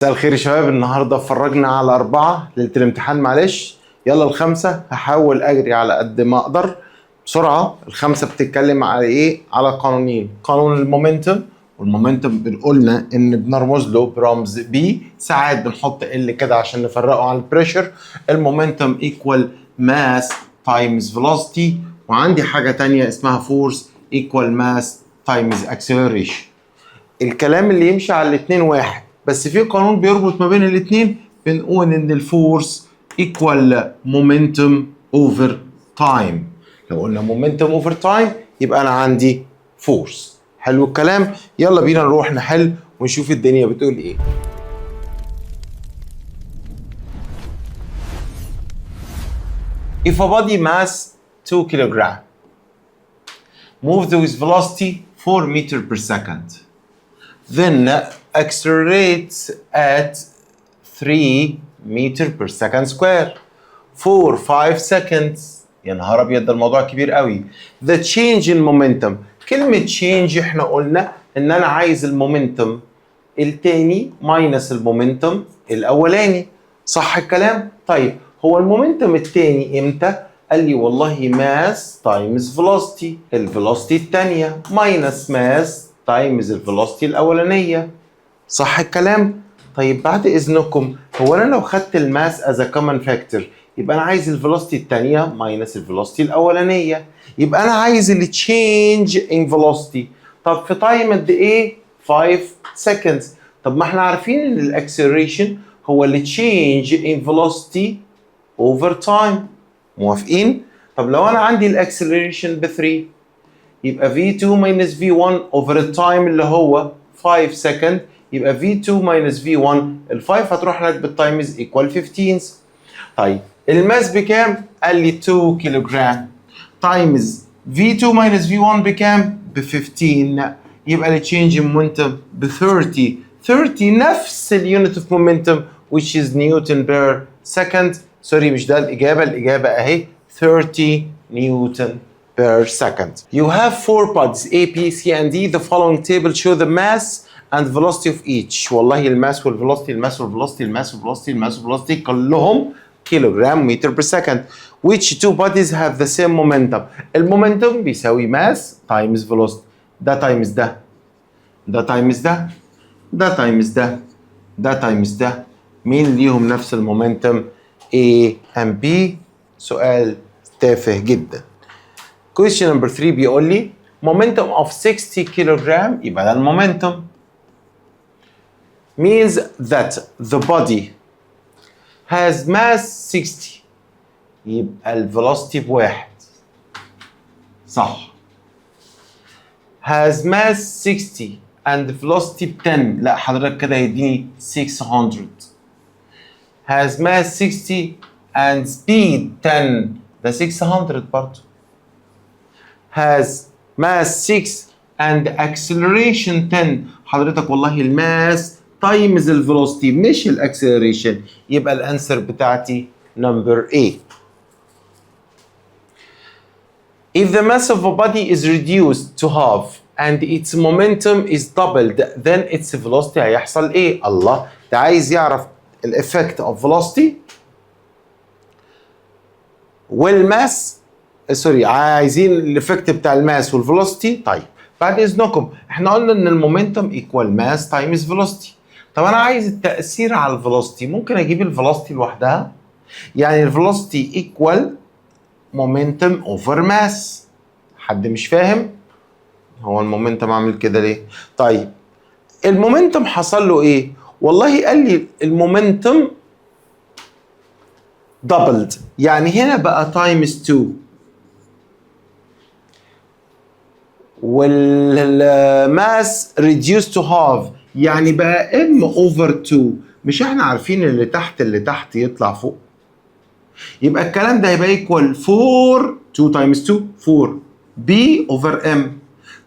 مساء الخير يا شباب. النهارده اتفرجنا على 4 ليله الامتحان. معلش يلا ال5 هحاول اجري على قد ما اقدر بسرعه. ال5 بتتكلم على ايه؟ على قانونين، قانون المومنتم، والمومنتم قلنا ان بنرمز له برمز بي، ساعات بنحط ال كده عشان نفرقه عن البريشر. المومنتم ايكوال ماس تايمز فيلوسيتي، وعندي حاجه تانية اسمها فورس ايكوال ماس تايمز اكسلريشن. الكلام اللي يمشي على الاثنين واحد، بس في قانون بيربط ما بين الاثنين. بنقول ان الفورس ايكوال مومنتم اوفر تايم. لو قلنا مومنتم اوفر تايم يبقى انا عندي فورس. حلو الكلام. يلا بينا نروح نحل ونشوف الدنيا بتقول ايه. If a body mass 2 kilogram moves with velocity 4 meters per second, then accelerates at 3 meter per second square for 5 seconds. يا نهار ابيض، ده الموضوع كبير قوي. The change in momentum. كلمة change احنا قلنا ان انا عايز المومنتم التاني ماينس المومنتم الاولاني، صح الكلام؟ طيب هو المومنتم التاني امتى؟ قال لي والله ماس تايمز فيلوسيتي، الفيلوسيتي التانية ماينس ماس تايمز الفيلوسيتي الاولانيه، صح الكلام؟ طيب بعد اذنكم، هو انا لو خدت الماس از كومن فاكتور يبقى انا عايز الفيلوسيتي الثانيه ماينس الفيلوسيتي الاولانيه، يبقى انا عايز التشينج ان فيلوسيتي. طب في تايم قد ايه؟ 5 seconds. طب ما احنا عارفين ان الاكسلريشن هو التشينج ان فيلوسيتي اوفر تايم، موافقين؟ طب لو انا عندي الاكسلريشن ب 3 يبقى V2 minus V1 over التايم اللي هو 5 second، يبقى V2 minus V1، ال5 هتروح لك بالتايمز equal 15. طيب الماس بكام؟ قال لي 2 كيلو جرام تايمز V2 minus V1 بكام؟ ب 15، يبقى التشينج مومنتم ب 30. 30 نفس اليونت اوف مومنتم which is نيوتن بير سكند. سوري مش ده الإجابة، الإجابة أهي 30 نيوتن per second. You have 4 bodies A, B, C and D. The following table show the mass and velocity of each. والله الماس والفيلوسيتي، الماس والفيلوسيتي، الماس والفيلوسيتي، الماس والفيلوسيتي كلهم كيلوغرام متر per second. Which two bodies have the same momentum? المومنتم بيساوي ماس تايمز فيلوسيتي. ده تايمز ده، ده تايمز ده، ده تايمز ده، ده تايمز ده. مين ليهم نفس المومنتم؟ A and B. سؤال تافه جدا. Question number 3 بيقول لي momentum of 60 كيلوغرام، يبقى ده المومنتم means that the body has mass 60، يبقى الفيلوسيتي بواحد، صح. has mass 60 and velocity ب 10، لا حضرتك كده هيديني 600. has mass 60 and speed 10، ده 600 برضه. has mass 6 and acceleration 10، حضرتك والله الماس تايمز الفيلوسيتي مش الاكسلريشن، يبقى الانسر بتاعتي نمبر A. If the mass of a body is reduced to half and its momentum is doubled, then its velocity هيحصل ايه؟ الله، ده عايز يعرف الافكت of velocity والماس، سوري عايزين الافكت بتاع الماس والفيلوسيتي. طيب بعد اذنكم احنا قلنا ان المومنتم ايكوال ماس تايمز فيلوسيتي. طب انا عايز التاثير على الفيلوسيتي، ممكن اجيب الفيلوسيتي لوحدها، يعني الفيلوسيتي ايكوال مومنتم اوفر ماس. حد مش فاهم؟ هو المومنتم عامل كده ليه؟ طيب المومنتم حصل له ايه؟ والله قال لي المومنتم دبلد، يعني هنا بقى تايمز 2 والماس ريديوس تو هاف، يعني بقى ام اوفر 2. مش احنا عارفين اللي تحت يطلع فوق، يبقى الكلام ده هيبقى ايكوال 4 2 تايمز 2 4 بي اوفر ام.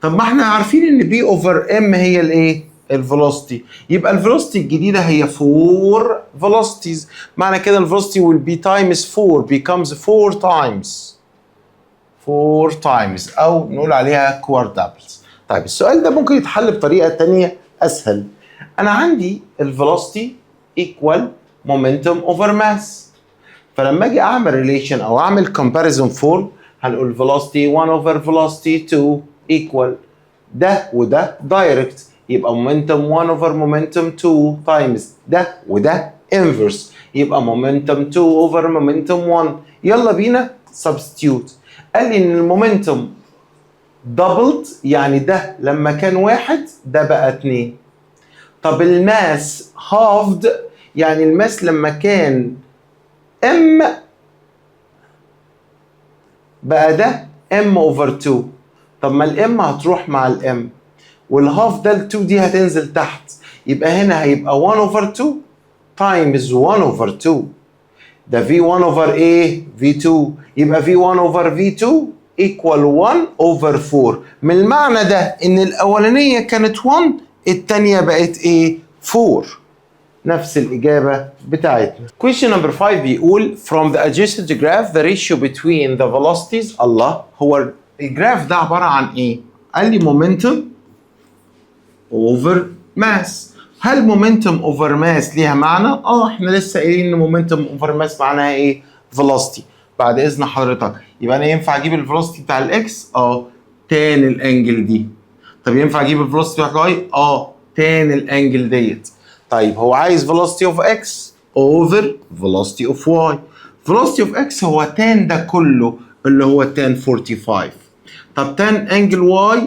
طب ما احنا عارفين ان بي اوفر ام هي الايه؟ الفيلوسيتي، يبقى الفيلوسيتي الجديده هي 4 فيلوسيتيز، معنى كده الفيلوسيتي will be times 4 becomes 4 times 4 times، او نقول عليها كوارتابلز. طيب السؤال ده ممكن يتحل بطريقه ثانيه اسهل. انا عندي الفيلوسيتي equal momentum over mass. فلما اجي اعمل relation او اعمل comparison form هنقول velocity 1 over velocity 2 equal ده وده direct، يبقى momentum 1 over momentum 2 times ده وده inverse، يبقى momentum 2 over momentum 1. يلا بينا substitute. قال لي ان المومنتم doubled، يعني ده لما كان 1 ده بقى 2. طب الماس halved، يعني الماس لما كان m بقى ده m over 2. طب ما الام هتروح مع الام والهاف ده ال2 دي هتنزل تحت، يبقى هنا هيبقى 1 over 2 times 1 over 2. ده V1 over ايه؟ V2. يبقى V1 over V2 equal 1 over 4. من المعنى ده ان الاولانيه كانت 1 الثانيه بقت ايه؟ 4. نفس الإجابة بتاعتنا. Question number 5 بيقول from the adjacent graph the ratio between the velocities. الله، هو الجراف ده عبارة عن إيه؟ قال لي momentum over mass. هل momentum over mass ليها معنى؟ احنا لسه قايلين ان momentum over mass معناها ايه؟ velocity. بعد إذن حضرتك يبقى أنا ينفع أجيب الفيلوسيتي بتاع الإكس؟ تان الأنجل دي. طب ينفع أجيب الفيلوسيتي بتاع الواي؟ تان الأنجل ديت. طيب هو عايز velocity of x over velocity of y. velocity of x هو tan ده كله اللي هو tan 45. طب tan angle y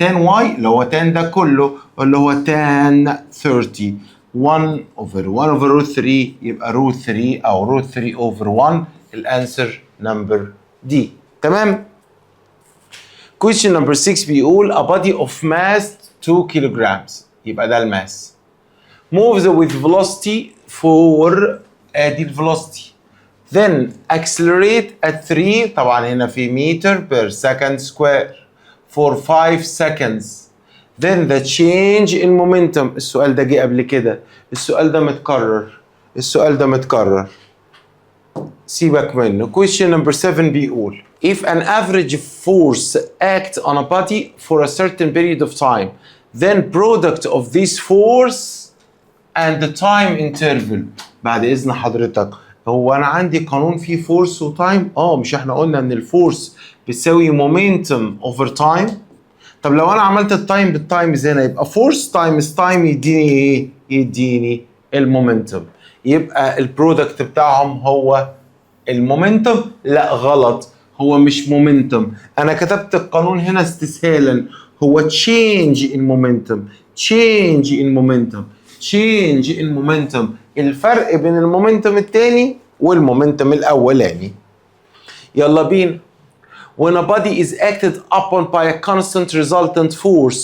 tan y اللي هو tan ده كله اللي هو tan 30. 1 over 1 over root 3 يبقى root 3 أو root 3 over 1. الأنسر نمبر دي. تمام؟ question number 6 بيقول a body of mass 2 kilograms. يبقى ده الماس. moves with velocity for ادي الفيلوسيتي. then accelerate at 3 طبعا هنا في meter per second square for 5 seconds. then the change in momentum. السؤال ده جه قبل كده، السؤال ده متكرر سيبك منه. question number 7 بيقول if an average force act on a body for a certain period of time then product of this force and the time interval. بعد إذن حضرتك هو أنا عندي قانون فيه فورس وتايم؟ مش احنا قلنا إن الفورس بتساوي مومنتم أوفر تايم؟ طب لو أنا عملت التايم بالتايمز هنا يبقى فورس تايمز تايم يديني إيه؟ يديني المومنتم. يبقى البرودكت بتاعهم هو المومنتم. لا غلط، هو مش مومنتم. أنا كتبت القانون هنا استسهالا، هو change in momentum. change in momentum. change in momentum. الفرق بين المومنتم الثاني والمومنتم الاولاني. يلا بينا. when a body is acted upon by a constant resultant force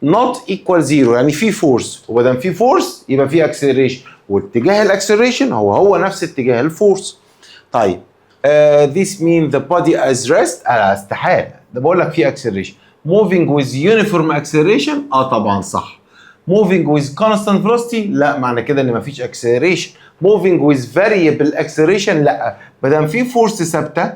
not equal zero، يعني في فورس، ومادام في فورس يبقى في acceleration، واتجاه الاكسلريشن هو نفس اتجاه الفورس. طيب this means the body as rest. استحاله، ده بقول لك في acceleration. moving with uniform acceleration طبعا صح. moving with constant velocity لا، معنى كده ان مفيش acceleration. moving with variable acceleration لا، ما دام في فورس ثابته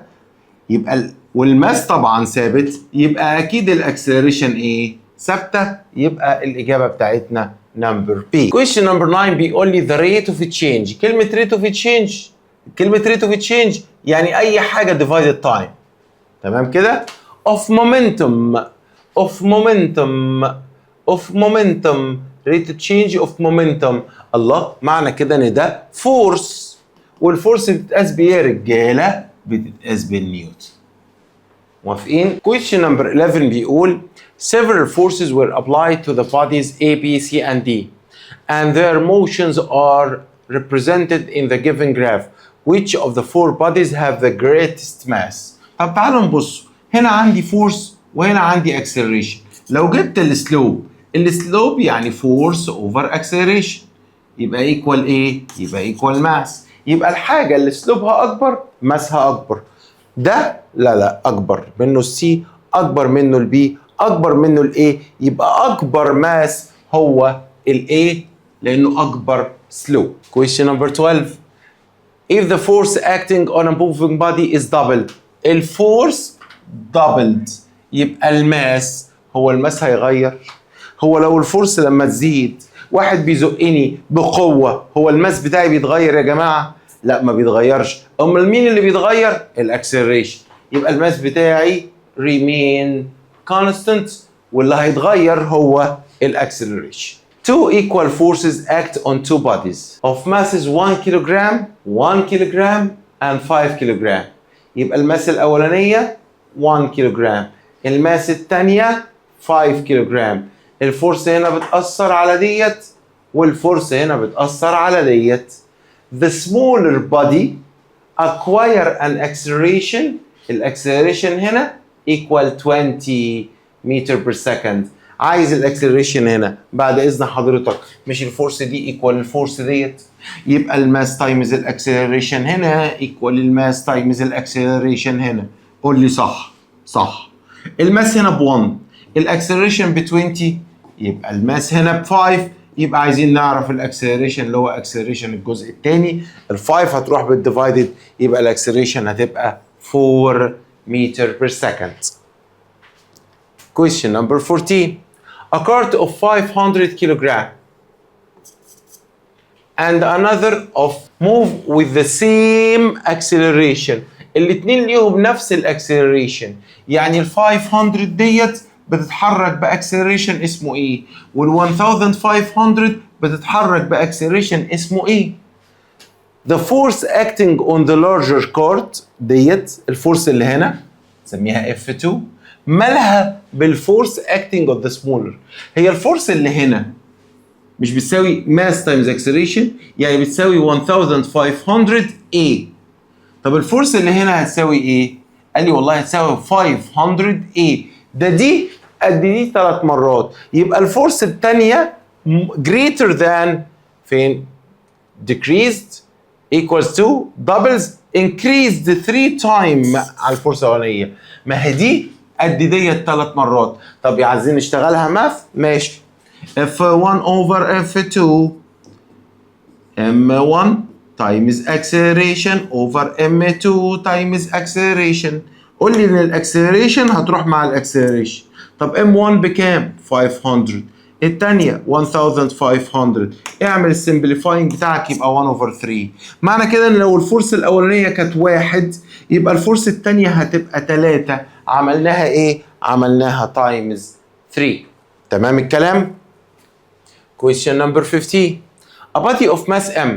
يبقى والماس طبعا ثابت يبقى اكيد الاكسلريشن ايه؟ ثابته. يبقى الاجابه بتاعتنا نمبر بي. question number 9 بيقول لي the rate of change. كلمه rate of change، rate of change يعني اي حاجه divided time. تمام كده؟ of momentum rate of change of momentum. الله، معنى كده ان ده فورس، والفورس بتتقاس بايه يا رجاله؟ بتتقاس بالنيوتن. موافقين؟ question number 11 بيقول several forces were applied to the bodies A, B, C and D and their motions are represented in the given graph. Which of the four bodies have the greatest mass? طب تعالوا نبص، هنا عندي فورس وهنا عندي acceleration. لو جبت السلوب يعني فورس اوفر acceleration يبقى ايكوال ايه؟ يبقى ايكوال ماس. يبقى الحاجه اللي سلوبها اكبر ماسها اكبر. ده لا اكبر منه السي، اكبر منه البي، اكبر منه الاي، يبقى اكبر ماس هو الاي لانه اكبر سلوب. question number 12 if the force acting on a moving body is doubled. الفورس doubled يبقى الماس، هو الماس هيغير؟ هو لو الفورس لما تزيد واحد بيزقني بقوه، هو الماس بتاعي بيتغير يا جماعه؟ لا ما بيتغيرش. امال مين اللي بيتغير؟ الاكسلريشن. يبقى الماس بتاعي remain constant، واللي هيتغير هو الاكسلريشن. Two equal forces act on two bodies of masses 1 kilogram 1 kilogram and 5 kilogram. يبقى الماس الأولانية 1 كيلوغرام، الماس الثانية 5 كيلوغرام. الفورس هنا بتأثر على ديت والفورس هنا بتأثر على ديت. The smaller body acquire an acceleration. الاكسلريشن هنا equal 20 meter per second. عايز الاكسلريشن هنا بعد اذن حضرتك، مش الفورس دي ايكوال الفورس ديت، يبقى الماس تايمز الاكسلريشن هنا ايكوال الماس تايمز الاكسلريشن هنا. قول لي صح. صح. الماس هنا ب1، الاكسلريشن ب20، يبقى الماس هنا ب5، يبقى عايزين نعرف الاكسلريشن اللي هو اكسلريشن الجزء الثاني. ال5 هتروح بالديفايدد، يبقى الاكسلريشن هتبقى 4 meter per second. Question number 14. A cart of 500 kilogram and another of move with the same acceleration. الاتنين ليهم نفس الاكسلريشن، يعني ال 500 ديت بتتحرك باكسلريشن اسمه ايه؟ وال 1500 بتتحرك باكسلريشن اسمه ايه؟ The force acting on the larger cart ديت الفورس اللي هنا نسميها F2 مالها بالفورس acting on the smaller. هي الفورس اللي هنا مش بتساوي mass times acceleration، يعني بتساوي 1500 A. طب الفورس اللي هنا هتساوي ايه؟ قال لي والله هتساوي 500 A. دي قد دي 3 مرات، يبقى الفورس الثانيه greater than فين؟ decreased equals to doubles increased 3 times على الفورس الاولانيه. ما هي دي قد ديت 3 مرات. طب عايزين نشتغلها ماث؟ ماشي. F1 over F2 M1 times acceleration over M2 times acceleration. قول لي ان الاكسلريشن هتروح مع الاكسلريشن. طب M1 بكام؟ 500، الثانيه 1500. اعمل السمبليفاينج بتاعك يبقى 1 over 3. معنى كده ان لو الفورس الاولانيه كانت 1 يبقى الفورس الثانيه هتبقى 3. عملناها ايه؟ عملناها تايمز 3. تمام الكلام؟ Question number 15. A body of mass M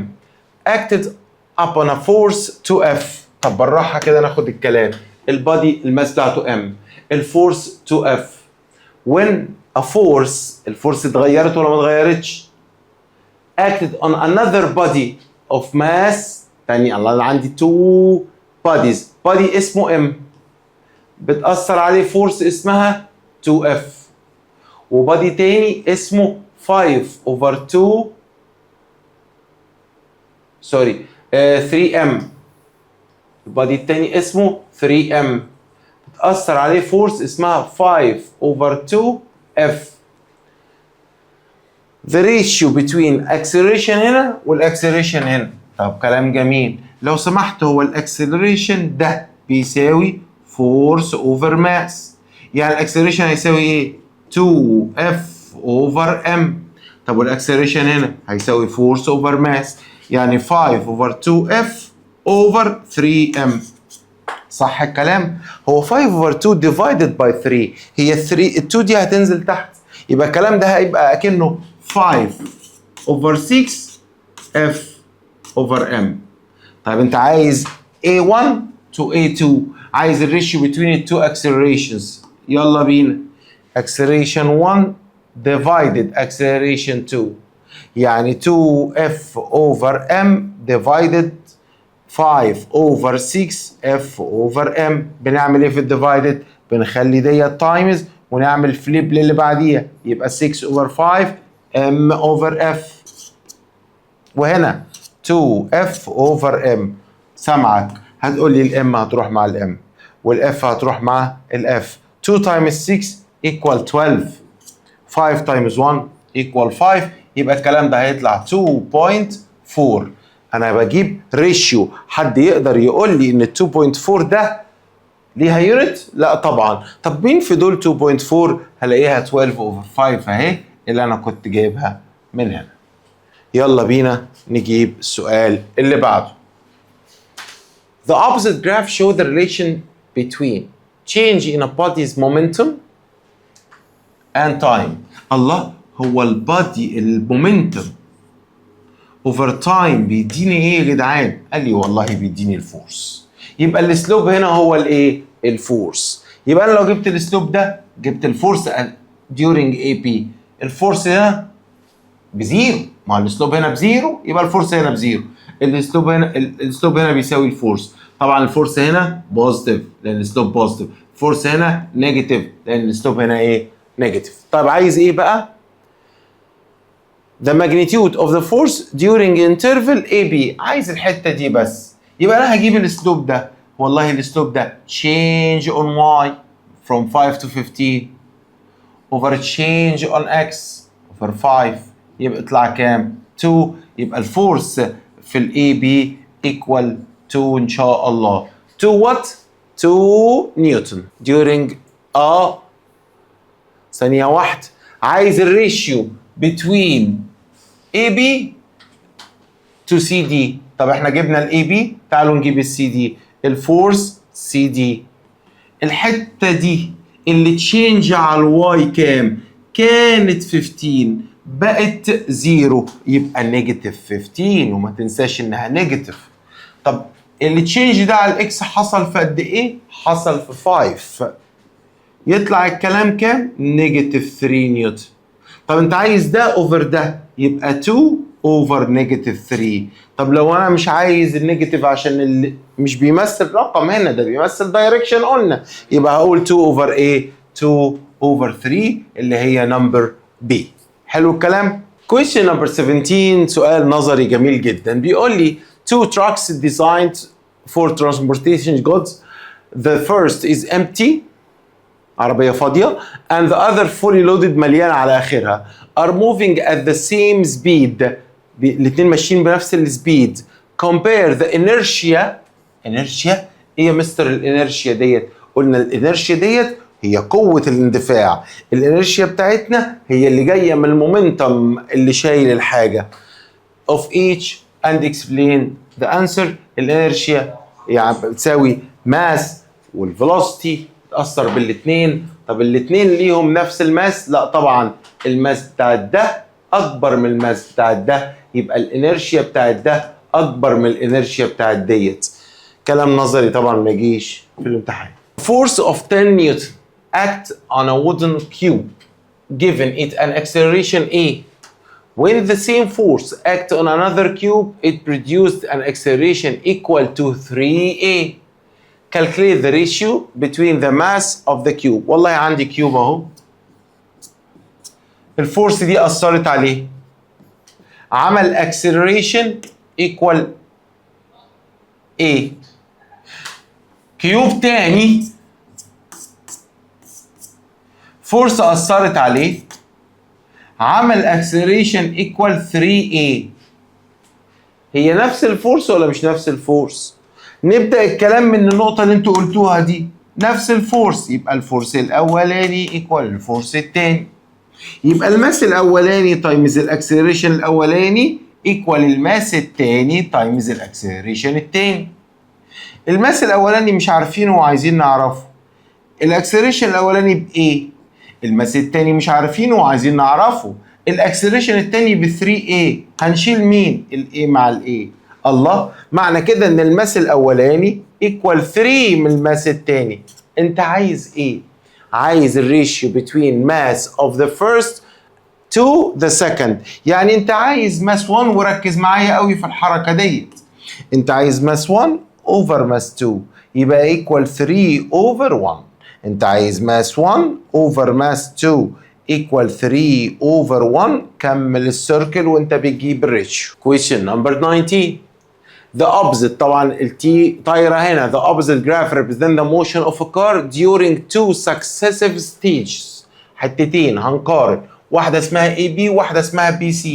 acted upon a force 2F. طب بالراحه كده ناخد الكلام. البادي الماس بتاعته M، الفورس 2F. when a force الفورس اتغيرت ولا ما اتغيرتش؟ acted on another body of mass. تاني الله، عندي 2 bodies، body اسمه M بتأثر عليه فورس اسمها 2F، وبادي تاني اسمه 5 over 2 سوري 3M. البادي التاني اسمه 3M بتأثر عليه فورس اسمها 5 over 2F. The ratio between acceleration هنا والاكسلريشن هنا. طب كلام جميل. لو سمحت، هو الاكسلريشن ده بيساوي فورس اوفر ماس، يعني الاكسلريشن هيساوي ايه؟ 2F over M. طب والاكسلريشن هنا هيساوي فورس اوفر ماس، يعني 5 over 2F over 3M. صح الكلام؟ هو 5 over 2 divided by 3، هي 3 ال 2 دي هتنزل تحت، يبقى الكلام ده هيبقى اكنه 5 over 6F over M. طيب انت عايز A1 to A2، عايز الريشيو between the two accelerations. يلا بينا. acceleration 1 divided acceleration 2، يعني 2F over M divided 5 over 6F over M. بنعمل ايه في الديفايدد؟ بنخلي ديت تايمز ونعمل فليب للي بعديها، يبقى 6 over 5 M over F. وهنا 2F over M. سامعك؟ هتقول لي الام هتروح مع الام والاف هتروح مع الاف. 2 times 6 equal 12، 5 times 1 equal 5، يبقى الكلام ده هيطلع 2.4. انا بجيب ريشيو. حد يقدر يقول لي ان ال 2.4 ده ليها يونت؟ لا طبعا. طب مين في دول 2.4؟ هلاقيها 12 over 5 اهي اللي انا كنت جايبها من هنا. يلا بينا نجيب السؤال اللي بعده. The opposite graph show the relation between change in a body's momentum and time. الله، هو البادي المومنتم over time بيديني ايه يا جدعان؟ قال لي والله بيديني الفورس. يبقى السلوب هنا هو الايه؟ الفورس. يبقى انا لو جبت السلوب ده جبت الفورس during AP. الفورس هنا بزيرو، ما السلوب هنا بزيرو يبقى الفورس هنا بزيرو. السلوب هنا بيساوي الفورس. طبعا الفورس هنا بوزيتيف لان السلوب بوزيتيف، الفورس هنا نيجاتيف لان السلوب هنا ايه؟ نيجاتيف. طيب عايز ايه بقى؟ the magnitude of the force during interval AB. عايز الحته دي بس. يبقى انا هجيب السلوب ده، والله السلوب ده change on y from 5 to 15 over change on x over 5 يبقى يطلع كام؟ 2. يبقى الفورس في الاي بي equal to ان شاء الله 2 what؟ 2 نيوتن during ثانية واحدة. عايز الريشيو between AB to CD. طب احنا جبنا الاي بي، تعالوا نجيب السي دي. الفورس سي دي، الحتة دي اللي تشينج على الواي كام؟ كانت 15 بقت 0 يبقى نيجاتيف 15 وما تنساش انها نيجاتيف. طب اللي تشينج ده على الاكس حصل في قد ايه؟ حصل في 5 يطلع الكلام كام؟ نيجاتيف 3 نيوتن. طب انت عايز ده اوفر ده يبقى 2 اوفر نيجاتيف 3. طب لو انا مش عايز النيجاتيف عشان اللي مش بيمثل رقم هنا، ده بيمثل دايركشن قلنا، يبقى هقول 2 اوفر ايه؟ 2 اوفر 3 اللي هي نمبر بي. حلو الكلام؟ question number 17 سؤال نظري جميل جدا. بيقول لي two trucks designed for transportation goods. The first is empty، عربية فاضية، and the other fully loaded مليانة على آخرها are moving at the same speed. الاتنين ماشيين بنفس السبيد. compare the inertia. inertia ايه يا مستر الانرشيا ديت؟ قلنا الانرشيا ديت هي قوة الاندفاع. الانرشيا بتاعتنا هي اللي جاية من المومنتم اللي شايل الحاجة. of each and explain the answer. الانرشيا يعني بتساوي ماس والفيلوسيتي تأثر بالاتنين. طب الاتنين ليهم نفس الماس؟ لا طبعا، الماس بتاع ده اكبر من الماس بتاع ده، يبقى الانرشيا بتاع ده اكبر من الانرشيا بتاع ديت. كلام نظري طبعا ما يجيش في الامتحان. Force of 10 Newton act on a wooden cube given it an acceleration A. When the same force act on another cube it produced an acceleration equal to 3A. Calculate the ratio between the mass of the cube. والله عندي كيوب اهو، الفورس دي أثرت عليه، عمل acceleration equal A. كيوب تاني فورس أثرت عليه عمل acceleration equal 3A. هي نفس الفورس ولا مش نفس الفورس؟ نبدأ الكلام من النقطة اللي انتوا قلتوها دي. نفس الفورس، يبقى الفورس الأولاني equal الفورس التاني. يبقى الماس الأولاني تايمز الأكسلريشن الأولاني equal الماس التاني تايمز الأكسلريشن التاني. الماس الأولاني مش عارفينه وعايزين نعرفه. الأكسلريشن الأولاني بإيه؟ الماس التاني مش عارفينه وعايزين نعرفه. الأكسلريشن التاني ب 3A. هنشيل مين؟ الA مع الA. الله، معنى كده إن الماس الأولاني equal 3 من الماس التاني. أنت عايز إيه؟ عايز الريشيو between mass of the first to the second. يعني انت عايز ماس 1، وركز معايا قوي في الحركة ديت. انت عايز ماس 1 over ماس 2 يبقى equal 3 over 1. انت عايز ماس 1 over ماس 2 equal 3 over 1. كمل السيركل وانت بتجيب الريشيو. question number 19. The opposite، طبعا التي طايره هنا. The opposite graph represent the motion of a car during two successive stages. حتتين هنقارن، واحده اسمها AB وواحده اسمها BC.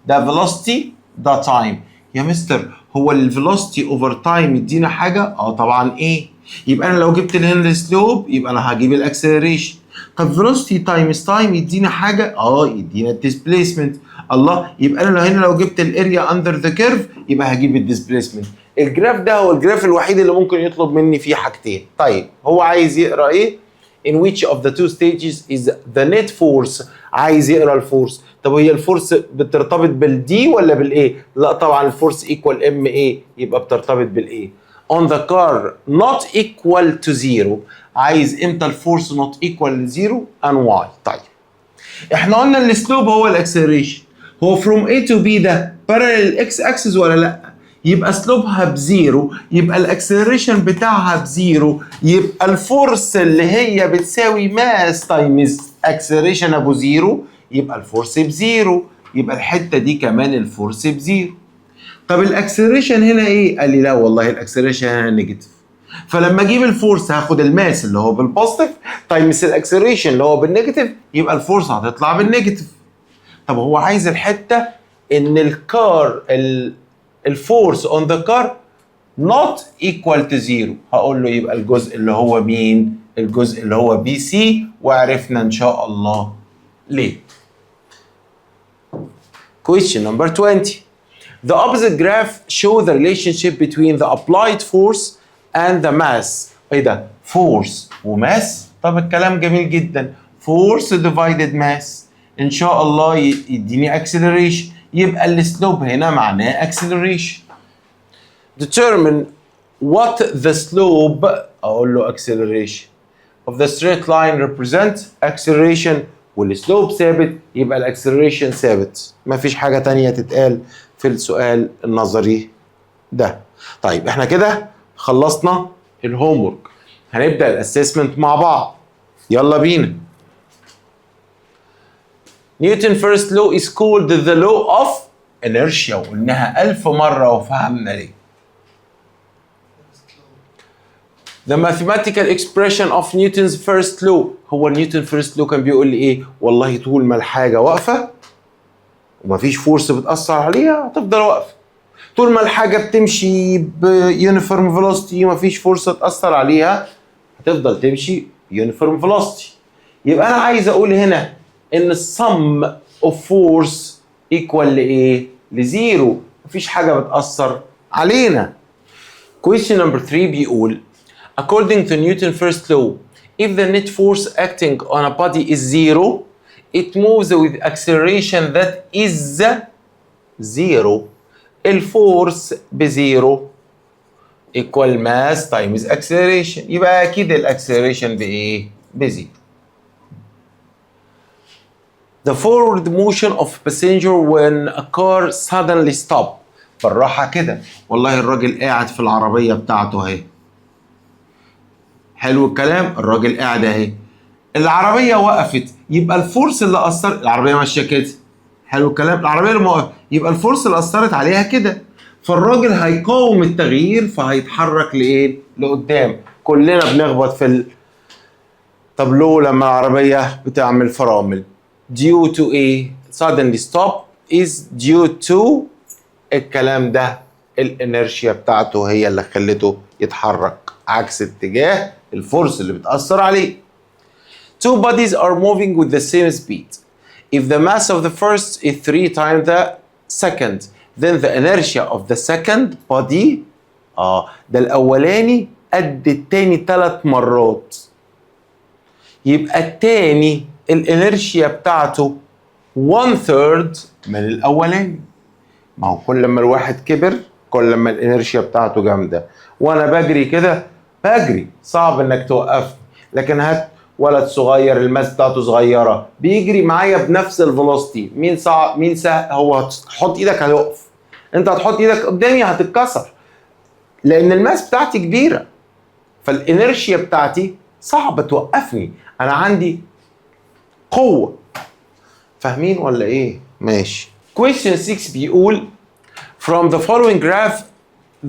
ده velocity ده time. يا مستر هو الفيلوسيتي اوفر تايم يدينا حاجه؟ طبعا ايه؟ يبقى انا لو جبت الهنري سلوب يبقى انا هجيب الاكسلريشن. طب فيلوسيتي تايمز تايم يدينا حاجه؟ يدينا الديسبيسمنت. الله، يبقى انا هنا لو جبت الاريا اندر ذا كيرف يبقى هجيب الديسبيسمنت. الجراف ده هو الجراف الوحيد اللي ممكن يطلب مني فيه حاجتين. طيب هو عايز يقرا ايه؟ in which of the two stages is the net force. عايز يقرا الفورس. طب هي الفورس بترتبط بالدي ولا بالايه؟ لا طبعا الفورس ايكوال ام ايه، يبقى بترتبط بالايه. on the car not equal to zero. عايز امتى الفورس not equal لزيرو and why. طيب احنا قلنا السلوب هو الاكسلريشن. هو from A to B ده parallel x axis ولا لا؟ يبقى سلوبها بزيرو، يبقى الاكسلريشن بتاعها بزيرو، يبقى الفورس اللي هي بتساوي ماس تايمز اكسلريشن ابو زيرو، يبقى الفورس بزيرو، يبقى الحته دي كمان الفورس بزيرو. طب الاكسلريشن هنا ايه؟ قال لي لا والله الاكسلريشن هنا نيجاتيف. فلما اجيب الفورس هاخد الماس اللي هو بالبوزيتيف تايمز الاكسلريشن اللي هو بالنيجاتيف، يبقى الفورس هتطلع بالنيجاتيف. طب هو عايز الحته ان الكار الفورس اون ذا كار not equal to zero. هقول له يبقى الجزء اللي هو مين؟ الجزء اللي هو بي سي، وعرفنا ان شاء الله ليه. Question number 20. The opposite graph show the relationship between the applied force and the mass. ايه ده؟ force وماس؟ طب الكلام جميل جدا. force divided mass ان شاء الله يديني acceleration، يبقى السلوب هنا معناه acceleration. Determine what the slope، اقول له acceleration of the straight line represent acceleration، والسلوب ثابت يبقى الاكسلريشن ثابت. مفيش حاجه تانية تتقال في السؤال النظري ده. طيب احنا كده خلصنا الهوم ورك، هنبدا الاسسمنت مع بعض. يلا بينا. نيوتن first law is called the law of inertia، وقلناها 1000 مره وفهمنا ليه. The mathematical expression of Newton's first law. هو نيوتن first law كان بيقول لي ايه؟ والله طول ما الحاجة واقفة ومفيش فورس بتأثر عليها هتفضل واقفة. طول ما الحاجة بتمشي بيونيفورم فيلوسيتي ومفيش فورس تأثر عليها هتفضل تمشي يونيفورم فيلوسيتي. يبقى أنا عايز أقول هنا إن السم اوف فورس ايكوال لإيه؟ لزيرو، مفيش حاجة بتأثر علينا. Question number 3 بيقول according to Newton's first law, if the net force acting on a body is zero, it moves with acceleration that is zero. الفورس بزيرو equal mass times acceleration، يبقى أكيد الأكسلريشن بإيه؟ بزيرو. The forward motion of passenger when a car suddenly stop. بالراحة كده، والله الراجل قاعد في العربية بتاعته اهي. حلو الكلام، الراجل قاعد اهي، العربية وقفت، يبقى الفورس اللي أثر، العربية ماشية كده. حلو الكلام، العربية اللي موقفة يبقى الفورس اللي أثرت عليها كده، فالراجل هيقاوم التغيير فهيتحرك لإيه؟ لقدام. كلنا بنخبط في التابلو لما العربية بتعمل فرامل. due to a suddenly stop is due to الكلام ده الانرشيا بتاعته هي اللي خلته يتحرك عكس اتجاه الفورس اللي بتأثر عليه. Two bodies are moving with the same speed. If the mass of the first is 3 times the second, then the inertia of the second body ده الأولاني قد التاني 3 مرات. يبقى التاني الانرشيا بتاعته 1/3 من الأولاني. ما هو كل ما الواحد كبر كل ما الانرشيا بتاعته جامده، وانا بجري كده بجري صعب انك توقفني، لكن هات ولد صغير الماس بتاعته صغيره بيجري معايا بنفس الفيلوسيتي، مين صعب مين سهل؟ هو هتحط ايدك هيقف، انت هتحط ايدك قدامي هتتكسر لان الماس بتاعتي كبيره، فالانرشيا بتاعتي صعب توقفني، انا عندي قوه. فاهمين ولا ايه؟ ماشي. Question 6 بيقول from the following graph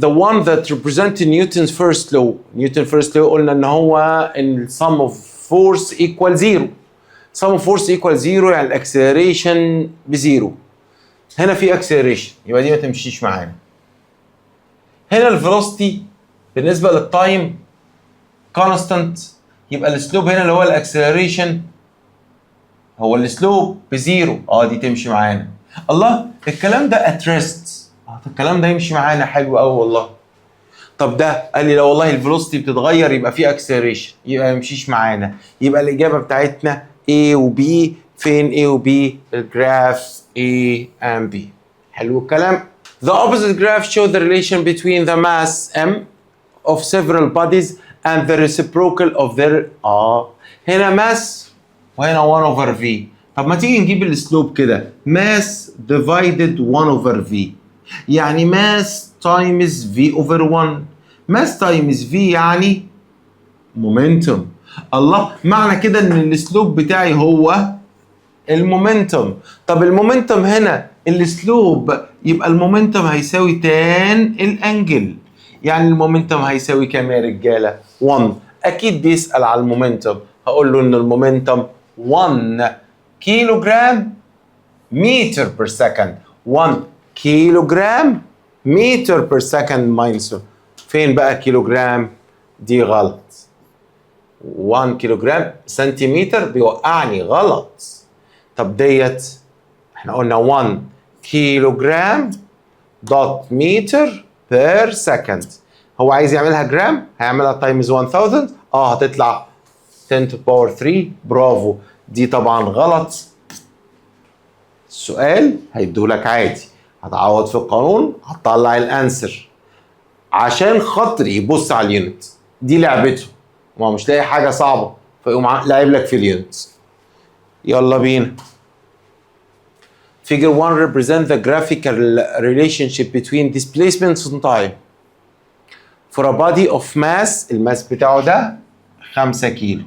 the one that represents Newton's first law. Newton's first law قلنا ان هو ان sum of force equal zero. sum of force equal zero يعني الاكسلريشن بزيرو. هنا في اكسلريشن يبقى دي ما تمشيش معانا. هنا الفيلوسيتي بالنسبه للتايم كونستانت، يبقى السلوب هنا اللي هو الاكسلريشن هو السلوب بزيرو، دي تمشي معانا. الله الكلام ده at rest. الكلام ده يمشي معانا حلو قوي والله. طب ده قال لي لا والله الفيلوسيتي بتتغير يبقى في اكسلريشن، يبقى ما يمشيش معانا. يبقى الاجابه بتاعتنا A و B. فين A و B؟ الجراف A and B. حلو الكلام. The opposite graph show the relation between the mass M of several bodies and the reciprocal of their هنا mass وهنا 1 over V. طب ما تيجي نجيب الاسلوب كده mass divided 1 over V، يعني mass times V over 1. mass times V يعني momentum. الله معنى كده ان الاسلوب بتاعي هو المومنتوم. طب المومنتوم هنا الاسلوب يبقى المومنتوم هيساوي تان الانجل، يعني المومنتوم هيساوي كام يا رجاله؟ 1. اكيد بيسال على المومنتوم، هقول له ان المومنتوم 1 كيلو جرام متر بير سكند. 1 كيلو جرام متر بير سكند ماينس. فين بقى كيلو جرام؟ دي غلط. 1 كيلو جرام سنتيمتر بيوقعني غلط. طب ديت احنا قلنا 1 كيلو جرام دوت متر بير سكند. هو عايز يعملها جرام، هيعملها تايمز 1000. هتطلع 10 to power 3. برافو. دي طبعا غلط. السؤال هيدولك عادي، هتعوض في القانون هتطلع الانسر عشان خاطر يبص على اليونت. دي لعبته، ما مش لاقي حاجه صعبه فيقوم لاعب لك في اليونت. يلا بينا. Figure 1 represent the graphical relationship between displacements and time for a body of mass. الماس بتاعه ده 5 كيلو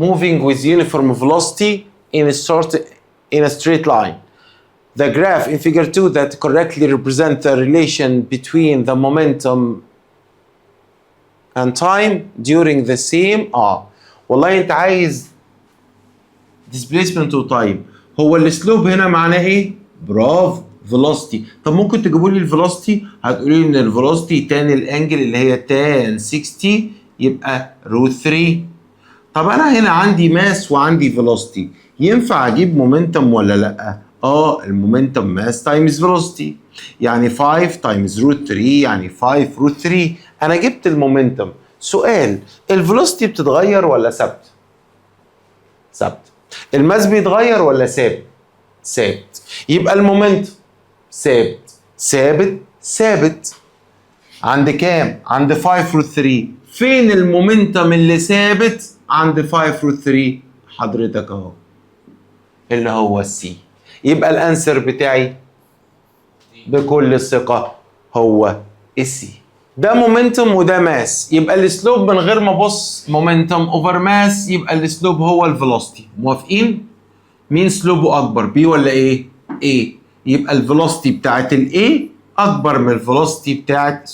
moving with uniform velocity in a straight line. The graph in figure 2 that correctly represents the relation between the momentum and time during the same والله انت عايز displacement و time. هو الاسلوب هنا معناه ايه؟ برافو velocity. طب ممكن تجيبوا لي الفيلوسيتي؟ هتقولوا لي ان الفيلوسيتي تان الانجل اللي هي تان 60 يبقى روت 3. طب انا هنا عندي ماس وعندي فيلوسيتي، ينفع اجيب مومنتم ولا لا؟ المومنتم ماس تايمز فيلوسيتي، يعني 5 تايمز روت 3 يعني 5 روت 3. انا جبت المومنتم. سؤال، الفيلوسيتي بتتغير ولا ثابت؟ ثابت. الماس بيتغير ولا ثابت؟ ثابت. يبقى المومنتم ثابت ثابت ثابت. عند كام؟ عند 5 روت 3. فين المومنتم اللي ثابت عند 5 روت 3؟ حضرتك اهو اللي هو السي. يبقى الانسر بتاعي بكل ثقة هو السي. ده مومنتم وده ماس، يبقى الاسلوب من غير ما ابص مومنتم اوفر ماس يبقى الاسلوب هو الفيلوسيتي. موافقين؟ مين سلوبه اكبر، بي ولا ايه؟ ايه. يبقى الفيلوسيتي بتاعت الاي اكبر من الفيلوسيتي بتاعت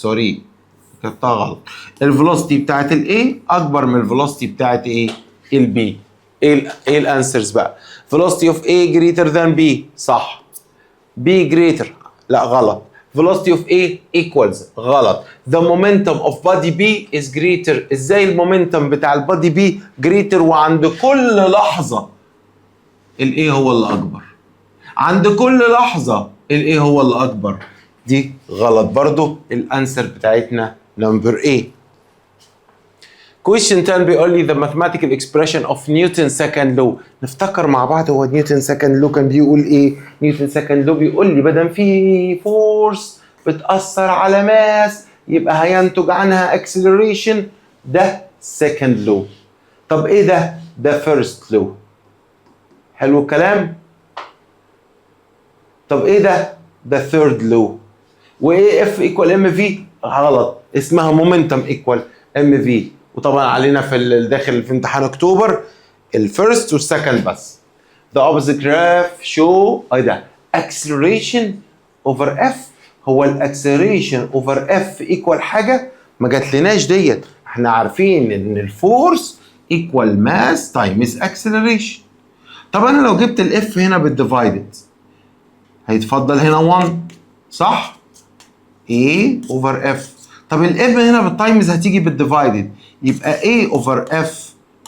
كتبتها غلط. الفيلوسيتي بتاعت الاي اكبر من الفيلوسيتي بتاعت ايه؟ البي. ايه الانسرز بقى؟ velocity of A greater than B. صح. B greater لا غلط. velocity of A equals غلط. the momentum of body B is greater. ازاي المومنتم بتاع البادي B greater وعند كل لحظة ال A هو اللي اكبر؟ عند كل لحظة ال A هو اللي اكبر. دي غلط برضو. الانسر بتاعتنا نمبر A. Question 10 بيقول لي the mathematical expression of Newton's second law. نفتكر مع بعض هو نيوتن second law كان بيقول ايه؟ نيوتن second law بيقول لي بدل في فورس بتأثر على ماس يبقى هينتج عنها acceleration. ده second law. طب ايه ده؟ ده first law. حلو الكلام؟ طب ايه ده؟ ده third law. وايه F equal mv؟ غلط، اسمها momentum equal mv. وطبعا علينا في الداخل في امتحان اكتوبر الفيرست والسكند بس. The opposite graph show ده acceleration over F. هو الاكسلريشن over F equal حاجه ما جاتلناش ديت. احنا عارفين ان الفورس equal mass times acceleration. طب انا لو جبت الاف هنا بالديفايدد هيتفضل هنا 1 صح؟ A over F. طب الام هنا بالتايمز هتيجي بالديفايدد يبقى A over F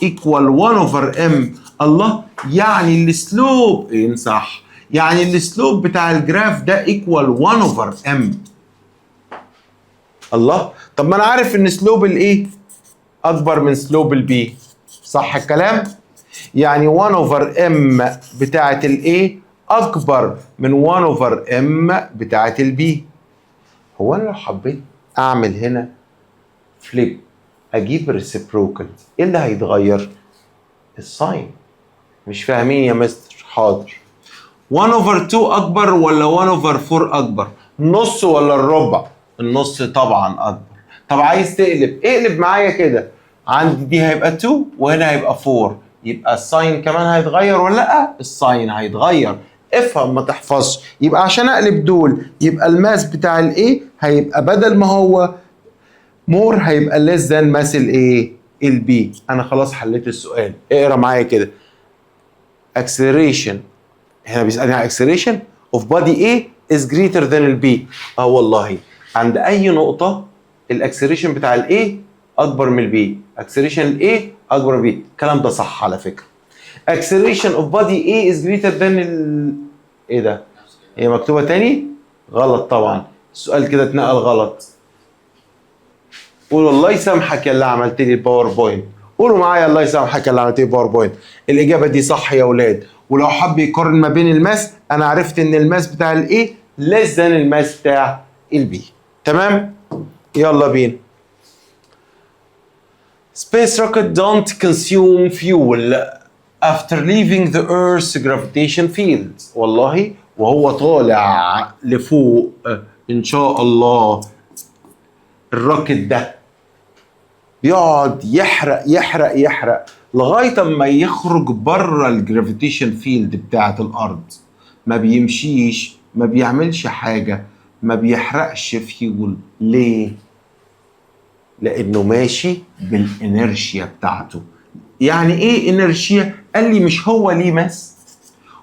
equal 1 over m. الله، يعني السلوب صح، يعني السلوب بتاع الجراف ده equal 1 over m. الله، طب ما انا عارف ان سلوب الايه اكبر من سلوب البي، صح الكلام؟ يعني 1 over m بتاعت الايه اكبر من 1 over m بتاعت البي. هو انا لو حبيت اعمل هنا فليب اجيب ريسيبروكال، ايه اللي هيتغير؟ الساين. مش فاهمين يا مستر؟ حاضر. 1 over 2 اكبر ولا 1 over 4 اكبر؟ نص ولا الربع؟ النص طبعا اكبر. طب عايز تقلب، اقلب معايا كده، عندي دي هيبقى 2 وهنا هيبقى 4، يبقى الساين كمان هيتغير ولا لا؟ الساين هيتغير. افهم ما تحفظش. يبقى عشان اقلب دول يبقى الماس بتاع الايه هيبقى بدل ما هو مور هيبقى less than ماس الايه؟ البي. انا خلاص حليت السؤال. اقرا معايا كده. acceleration، هنا بيسألني على acceleration of body A is greater than ال B. والله عند أي نقطة الاكسلريشن بتاع ال A أكبر من ال B، acceleration ال A أكبر من ال B. الكلام ده صح على فكرة. acceleration of body A is greater than ال إيه ده؟ هي مكتوبة تاني؟ غلط طبعا. السؤال كده اتنقل غلط. قولوا الله يسامحك يا اللي عملت لي الباوربوينت. قولوا معايا الله يسامحك يا اللي عملت لي الباوربوينت. الإجابة دي صح يا أولاد. ولو حب يقارن ما بين الماس، انا عرفت ان الماس بتاع الايه less than الماس بتاع البي. تمام؟ يلا بينا. Space rocket don't consume fuel after leaving the Earth's gravitation field. والله وهو طالع لفوق ان شاء الله الروكت ده بيقعد يحرق يحرق يحرق لغايه اما يخرج بره الجرافيتيشن فيلد بتاعه الارض. ما بيمشيش، ما بيعملش حاجه، ما بيحرقش فيول. ليه؟ لانه ماشي بالانرشيا بتاعته. يعني ايه انرشيا؟ قال لي مش هو ليه ماس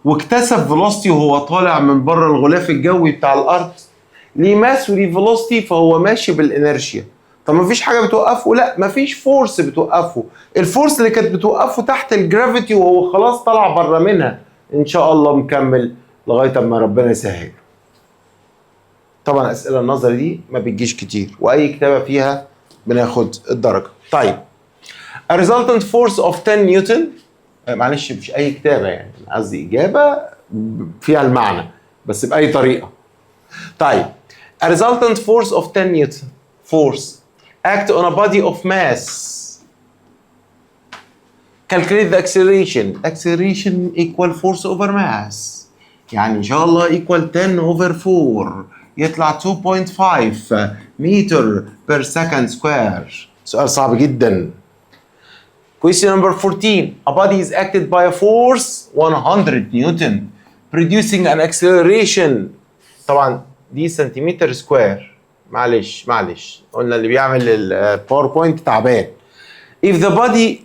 واكتسب فيلوسيتي وهو طالع من بره الغلاف الجوي بتاع الارض؟ ليه ماس وليه فيلوسيتي، فهو ماشي بالانرشيا. طب ما فيش حاجه بتوقفه؟ لا، ما فيش فورس بتوقفه. الفورس اللي كانت بتوقفه تحت الجرافيتي وهو خلاص طلع بره منها. ان شاء الله مكمل لغايه اما ربنا يسهل. طبعا اسئله النظري دي ما بتجيش كتير، واي كتابه فيها بناخد الدرجه. طيب a resultant force of 10 نيوتن، معلش مش اي كتابه يعني، قصدي اجابه فيها المعنى بس باي طريقه. طيب a resultant force of 10 نيوتن force act on a body of mass. calculate the acceleration. acceleration equal force over mass. يعني ان شاء الله equal 10 over 4 يطلع 2.5 متر per second square. سؤال صعب جدا. Question number 14. A body is acted by a force 100 نيوتن producing an acceleration. طبعا دي سنتيمتر سكوير. معلش قلنا اللي بيعمل الباوربوينت تعبان. If the body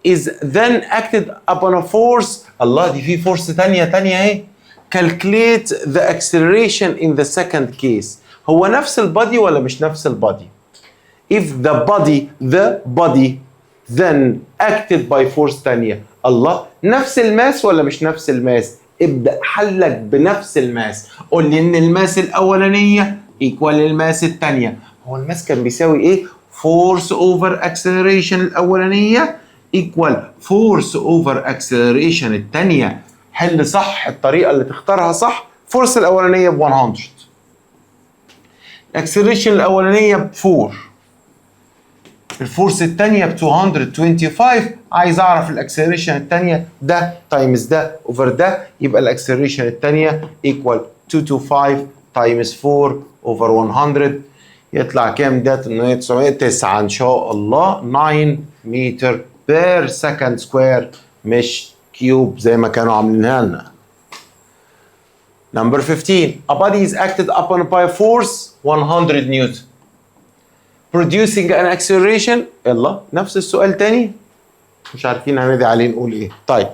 is then acted upon a force، الله دي في فورس تانية اهي. Calculate the acceleration in the second case. هو نفس البادي ولا مش نفس البادي؟ If the body then acted by force تانية، الله نفس الماس ولا مش نفس الماس؟ ابدأ حلك بنفس الماس. قول لي ان الماس الاولانية ايكوال الماس التانية. هو الماس كان بيساوي ايه؟ فورس اوفر اكسلريشن الاولانية ايكوال فورس اوفر اكسلريشن التانية. حل صح، الطريقة اللي تختارها صح. فورس الاولانية ب 100، الاكسلريشن الاولانية ب 4، الفورس الثانيه ب 225. عايز اعرف الاكسلريشن الثانيه، ده تايمز ده اوفر ده، يبقى الاكسلريشن الثانيه ايكوال 225 تايمز 4 اوفر 100 يطلع كام؟ ده 909 ان شاء الله 9 متر بير سكند سكوير، مش كيوب زي ما كانوا عاملينها لنا. Number 15. A body is acted upon by a force 100 نيوتن producing an acceleration. يلا نفس السؤال تاني، مش عارفين هندعي عليه نقول ايه. طيب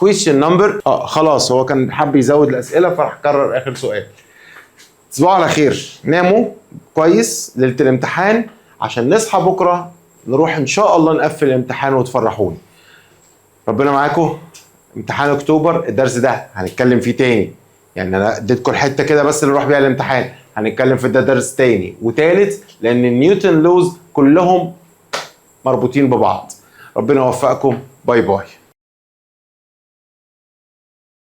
question number خلاص هو كان حب يزود الاسئله فراح كرر اخر سؤال. تصبحوا على خير، ناموا كويس ليله الامتحان عشان نصحى بكره نروح ان شاء الله نقفل الامتحان وتفرحوني. ربنا معاكم. امتحان اكتوبر الدرس ده هنتكلم فيه تاني، يعني انا اديتكم الحته كده بس اللي نروح بيها الامتحان، هنتكلم في ده درس تاني وتالت، لان النيوتن لوز كلهم مربوطين ببعض. ربنا يوفقكم. باي باي.